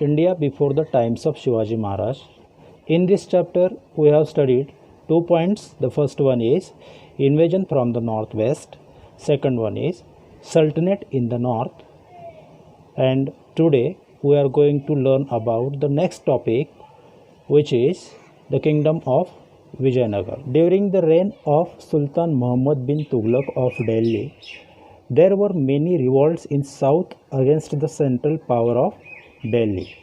India before the times of Shivaji Maharaj. In this chapter, we have studied 2 points. The first one is invasion from the northwest. Second one is Sultanate in the north. And today we are going to learn about the next topic, which is the kingdom of Vijayanagar. During the reign of Sultan Muhammad bin Tughlaq of Delhi, there were many revolts in south against the central power of Delhi.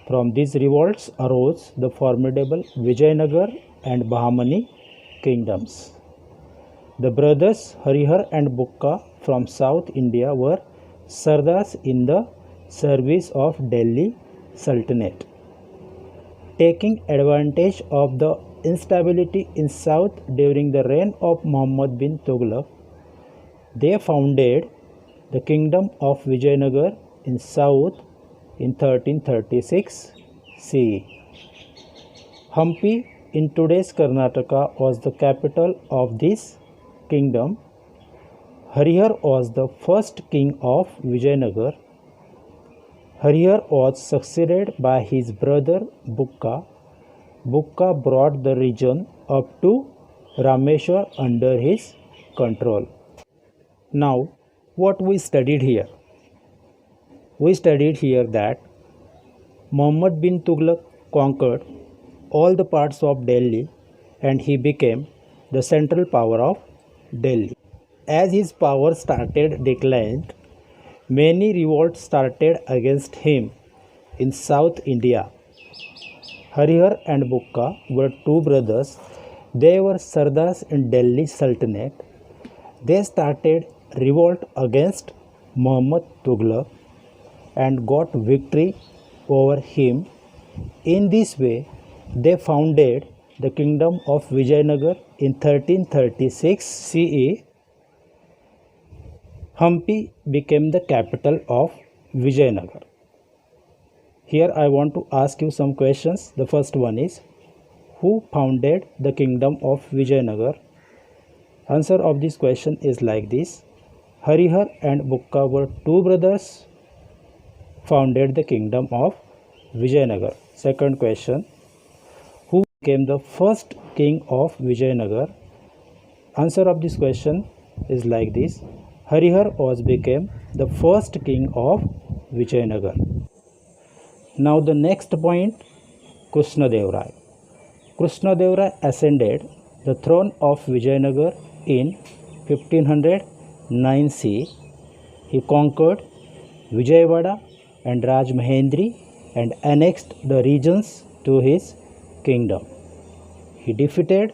From these revolts arose the formidable Vijayanagar and Bahmani kingdoms. The brothers Harihar and Bukka from South India were Sardars in the service of Delhi Sultanate. Taking advantage of the instability in south during the reign of Muhammad bin Tughlaq, they founded the kingdom of Vijayanagar in south in 1336 CE. Hampi in today's Karnataka was the capital of this kingdom. Harihar was the first king of Vijayanagar. Harihar was succeeded by his brother Bukka. Bukka brought the region up to Rameshwar under his control. Now, what we studied here? We studied here that Muhammad bin Tughlaq conquered all the parts of Delhi and he became the central power of Delhi. As his power started declining, many revolts started against him in South India. Harihar and Bukka were two brothers. They were Sardars in Delhi Sultanate. They started revolt against Muhammad Tughlaq and got victory over him. In this way, they founded the kingdom of Vijayanagar in 1336 CE. Hampi became the capital of Vijayanagar. Here I want to ask you some questions. The first one is, who founded the kingdom of Vijayanagar? Answer of this question is like this. Harihar and Bukka were two brothers, founded the kingdom of Vijayanagar. Second question, who became the first king of Vijayanagar? Answer of this question is like this. Harihar became the first king of Vijayanagar. Now the next point, Krishnadev Rai. Krishnadev Rai ascended the throne of Vijayanagar in 1509 CE. He conquered Vijayawada and Rajmahendri and annexed the regions to his kingdom. He defeated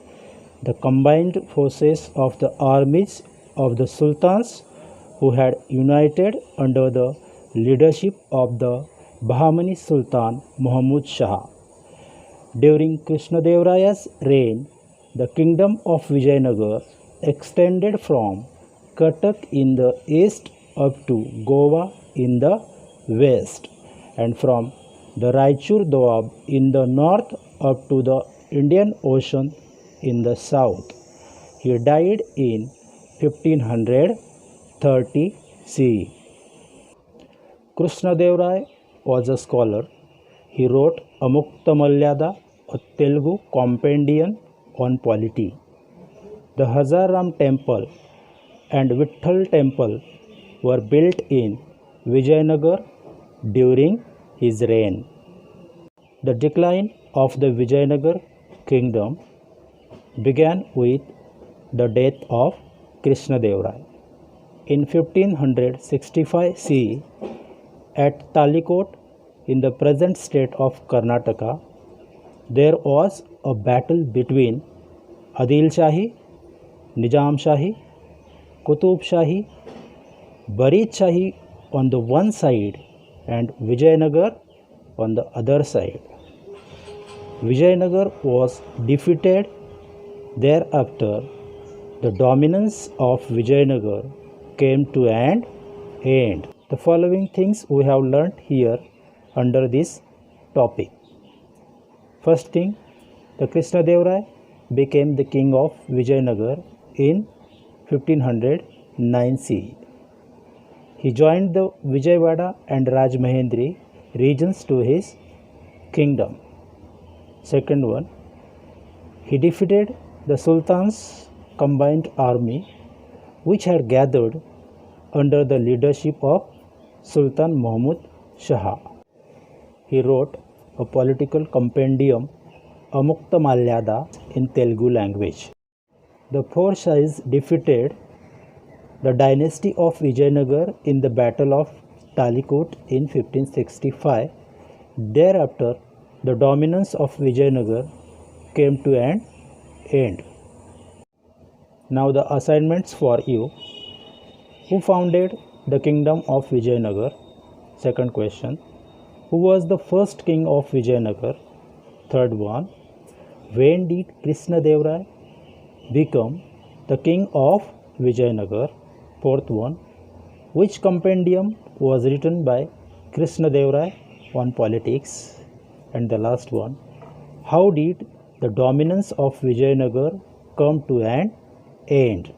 the combined forces of the armies of the sultans who had united under the leadership of the Bahmani Sultan Muhammad Shah. During Krishnadev Rai's reign, the kingdom of Vijayanagar extended from Cuttack in the east up to Goa in the west, and from the Raichur Doab in the north up to the Indian Ocean in the south. He died in 1530 CE. Krishnadev Rai was a scholar. He wrote Amukta Malyada, a Telugu compendium on polity. The Hazaram temple and Vitthal temple were built in Vijayanagar during his reign. The decline of the Vijayanagar kingdom began with the death of Krishnadev Rai. In 1565 CE, at Talikot in the present state of Karnataka, there was a battle between Adil Shahi, Nizam Shahi, Qutub Shahi, Barid Shahi on the one side and Vijayanagar on the other side. Vijayanagar was defeated. Thereafter, the dominance of Vijayanagar came to an end. The following things we have learnt here under this topic. First thing, the Krishnadev Rai became the king of Vijayanagar in 1509 CE. He joined the Vijayawada and Rajmahendri regions to his kingdom. Second one, he defeated the Sultan's combined army, which had gathered under the leadership of Sultan Mahmud Shah. He wrote a political compendium, Amukta Malyada, in Telugu language. The four Shahis defeated the dynasty of Vijayanagar in the Battle of Talikot in 1565. Thereafter, the dominance of Vijayanagar came to an end. Now the assignments for you. Who founded the kingdom of Vijayanagar? Second question. Who was the first king of Vijayanagar? Third one. When did Krishnadeva become the king of Vijayanagar? Fourth one. Which compendium was written by Krishnadeva on politics? And the last one. How did the dominance of Vijayanagar come to an end?